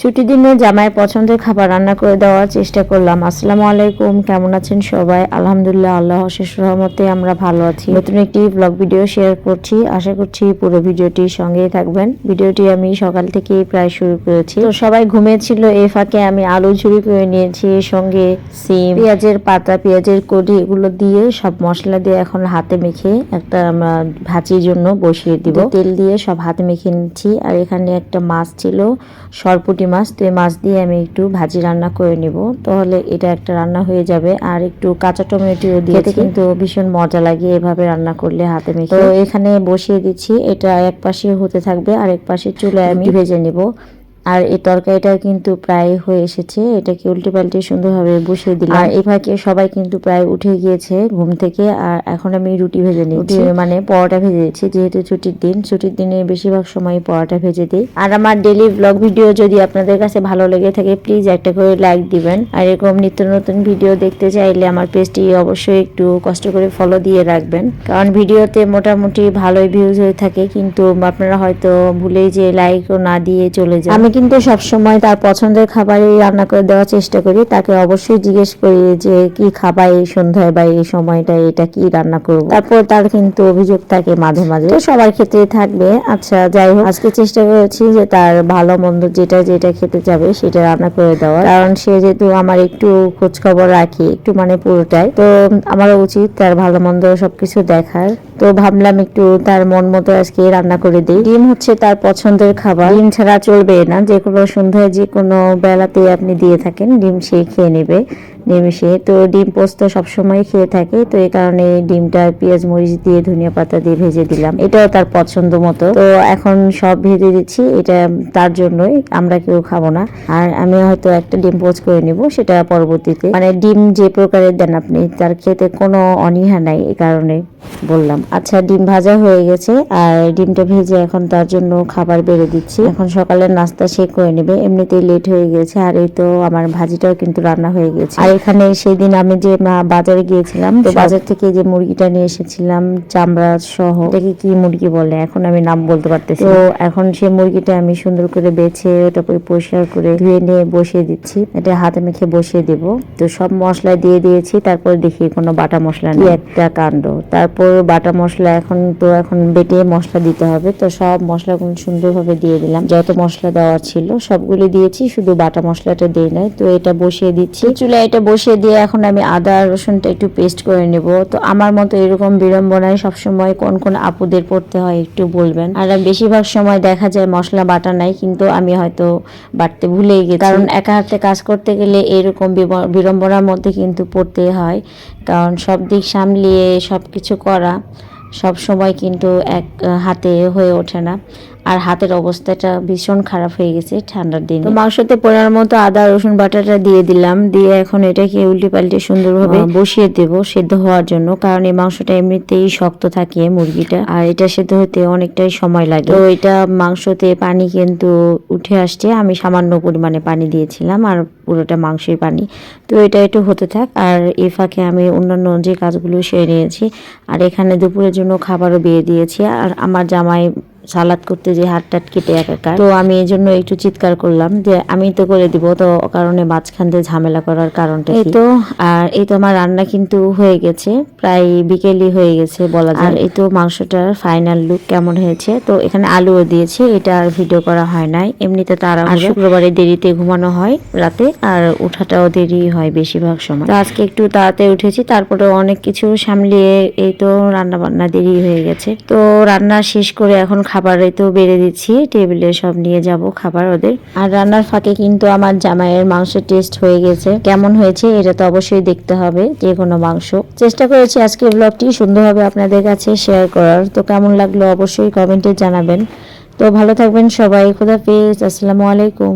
ছুটির দিনে জামাইয়ের পছন্দের খাবার রান্না করে দেওয়ার চেষ্টা করলাম। আসসালামু আলাইকুম, কেমন আছেন সবাই? আলহামদুলিল্লাহ, আল্লাহর অশেষ রহমতে আমরা ভালো আছি। নতুন একটি ব্লগ ভিডিও শেয়ার করছি, আশা করছি পুরো ভিডিওটির সঙ্গেই থাকবেন। ভিডিওটি আমি সকাল থেকে প্রায় শুরু করেছি, তো সবাই ঘুমিয়েছিল, এই ফাঁকে আমি আলু ঝুরি করে নিয়েছি, সঙ্গে সিম, পেঁয়াজের পাতা, পেঁয়াজের কলি, এগুলো দিয়ে সব মশলা দিয়ে এখন হাতে মেখে একটা ভাজির জন্য বসিয়ে দিব। তেল দিয়ে সব হাতে মেখে নিচ্ছি। আর এখানে একটা মাছ ছিল, সরপুটি মাছ, তো এই মাছ দিয়ে আমি একটু ভাজি রান্না করে নিব, তাহলে এটা একটা রান্না হয়ে যাবে। আর একটু কাঁচা টমেটো দিয়ে কিন্তু ভীষণ মজা লাগে এভাবে রান্না করলে হাতে মেখে। তো এখানে বসিয়ে দিচ্ছি, এটা এক পাশে হতে থাকবে আর এক পাশে চুলায় আমি ভেজে নিব। আর এই তরকারিটা কিন্তু প্রায় হয়ে এসেছে, এটাকে উল্টে পাল্টে সুন্দরভাবে বসিয়ে দিলাম। আর এই ফাঁকে সবাই কিন্তু প্রায় উঠে গিয়েছে ঘুম থেকে। আর এখন আমি রুটি ভেজে নিচ্ছি, মানে পরোটা ভেজে দিচ্ছি, যেহেতু ছুটির দিনে বেশিরভাগ সময় পরোটা ভেজে দিই। আর আমার ডেইলি ব্লগ ভিডিও যদি আপনাদের কাছে ভালো লেগে থাকে, প্লিজ একটা করে লাইক দিবেন। আর এরকম নিত্য নতুন ভিডিও দেখতে চাইলে আমার পেজটি অবশ্যই একটু কষ্ট করে ফলো দিয়ে রাখবেন, কারণ ভিডিওতে মোটামুটি ভালোই ভিউজ হয়ে থাকে, কিন্তু আপনারা হয়তো ভুলেই যে লাইকও না দিয়ে চলে যান। আমি কিন্তু সবসময় তার পছন্দের খাবারই রান্না করে দেওয়ার চেষ্টা করি, তাকে অবশ্যই জিজ্ঞেস করি যে কি খাবার এই সন্ধ্যায় বা এই সময়টা, এটা কি রান্না করব। তারপর তার কিন্তু অভিযোগ থাকে মাঝে মাঝে, সবার ক্ষেত্রে থাকবে। আচ্ছা, যাই হোক, আজকে চেষ্টা করেছি যে তার ভালো মন্দ যেটা খেতে যাবে সেটা রান্না করে দেওয়ার, কারণ সে যেহেতু আমার একটু খোঁজ খবর রাখি, একটু মানে পুরোটাই, তো আমারও উচিত তার ভালো মন্দ সবকিছু দেখার। তো ভাবলাম একটু তার মন মতো আজকে রান্না করে দিই। ডিম হচ্ছে তার পছন্দের খাবার, ডিম ছাড়া চলবে না। যে কোনো সন্ধ্যায় যে কোনো বেলাতে আপনি দিয়ে থাকেন, ডিম সে খেয়ে নেবে নিমিশে। তো ডিম পোস্ত সবসময় খেয়ে থাকে, তো এই কারণে ডিমটা পেঁয়াজ মরিচ দিয়ে ধনিয়া পাতা দিয়ে ভেজে দিলাম, এটাও তার পছন্দ মতো। তো এখন সব ভেজে দিচ্ছি, এটা তার জন্যই, আমরা কেউ খাবো না। আর আমি হয়তো একটা ডিম পোস্ট করে নিব, সেটা পরবর্তীতে। মানে ডিম যে প্রকারের দেন আপনি, তার খেতে কোনো অনীহা নাই, এই কারণে বললাম। আচ্ছা, ডিম ভাজা হয়ে গেছে, আর ডিমটা ভেজে এখন তার জন্য খাবার বেড়ে দিচ্ছি। এখন সকালের নাস্তা সে করে নেবে, এমনিতেই লেট হয়ে গেছে। আর এই তো আমার ভাজিটাও কিন্তু রান্না হয়ে গেছে। আর এখানে সেই দিন আমি যে বাজারে গিয়েছিলাম, তো বাজার থেকে যে মুরগিটা নিয়ে এসেছিলাম চামড়া সহ, এটাকে কি মুরগি বলে এখন আমি নাম বলতে পারতেছি। তো এখন সেই মুরগিটা আমি সুন্দর করে বেছে ওটা পরিষ্কার করে ধুয়ে নিয়ে বসিয়ে দিচ্ছি, এটা হাতে মেখে বসিয়ে দেব। তো সব মশলা দিয়ে দিয়েছি, তারপর দেখি কোনো বাটা মশলা নেই, একটা কাণ্ড। তারপর বাটা মশলা এখন বেটে মশলা দিতে হবে, তো সব মশলাগুলো সুন্দরভাবে দিয়ে দিলাম, যত মশলা দেওয়া ছিল সবগুলো দিয়েছি, শুধু বাটা মশলাটা দিই নাই। তো এটা বসিয়ে দিচ্ছি চুলায়, এটা বসিয়ে দিয়ে এখন আমি আদা রসুনটা একটু পেস্ট করে নেব। তো আমার মতো এরকম বিড়ম্বনায় সবসময় কোন কোন আপুদের পড়তে হয় একটু বলবেন। আর বেশিরভাগ সময় দেখা যায় মশলা বাটা নাই, কিন্তু আমি হয়তো বাটতে ভুলেই গেছি, কারণ একা হাতে কাজ করতে গেলে এরকম বিড়ম্বনার মধ্যে কিন্তু পড়তে হয়, কারণ সব দিক সামলিয়ে সব কিছু করা সব সময় কিন্তু এক হাতে হয়ে ওঠে না। আর হাতের অবস্থাটা ভীষণ খারাপ হয়ে গেছে ঠান্ডার দিনে। তো মাংসতে পরিমাণ মতো আদা রসুন বাটাটা দিয়ে দিলাম, দিয়ে এখন এটাকে উল্টে পাল্টে সুন্দরভাবে বসিয়ে দেব সেদ্ধ হওয়ার জন্য, কারণ এই মাংসটা এমনিতেই শক্ত থাকে মুরগিটা, আর এটা সেদ্ধ হতে অনেকটাই সময় লাগে। তো এটা মাংসতে পানি কিন্তু উঠে আসছে, আমি সামান্য পরিমাণে পানি দিয়েছিলাম, আর পুরোটা মাংসের পানি। তো এটা একটু হতে থাক, আর এই ফাঁকে আমি অন্যান্য যে কাজগুলো সেরে নিয়েছি। আর এখানে দুপুরের জন্য খাবারও দিয়ে দিয়েছি। আর আমার জামাই সালাদ করতে যে হাত টাট কেটে একাকার, তো আমি এই জন্য একটু চিৎকার করলাম যে আমি তো করে দিব, তো কারণে মাঝখান দিয়ে ঝামেলা করার কারণটা এই তো। আর এই তো আমার রান্না কিন্তু হয়ে গেছে, প্রায় বিকেলই হয়ে গেছে বলা যায়। আর এই তো মাংসটার ফাইনাল লুক কেমন হয়েছে। তো এখানে আলুও দিয়েছি, এটা আর ভিডিও করা হয় নাই, এমনিতে তারা শুক্রবারে দেরিতে ঘুমানো হয় রাতে, আর ওঠাটাও দেরি হয় বেশিরভাগ সময়। তো আজকে একটু তাড়াতাড়ি উঠেছি, তারপরে অনেক কিছু সামলিয়ে এই তো রান্না বান্না দেরি হয়ে গেছে। তো রান্না শেষ করে এখন খাবারে তো বেড়ে দিচ্ছি, টেবিলে সব নিয়ে যাব খাবার ওদের। আর রান্নার ফাঁকে কিন্তু আমার জামাইয়ের মাংসের টেস্ট হয়ে গেছে, কেমন হয়েছে এটা তো অবশ্যই দেখতে হবে, যে কোনো মাংস। চেষ্টা করেছি আজকে ব্লগটি সুন্দরভাবে আপনাদের কাছে শেয়ার করার, তো কেমন লাগলো অবশ্যই কমেন্টে জানাবেন। তো ভালো থাকবেন সবাই, খোদাফেজ, আসসালামু আলাইকুম।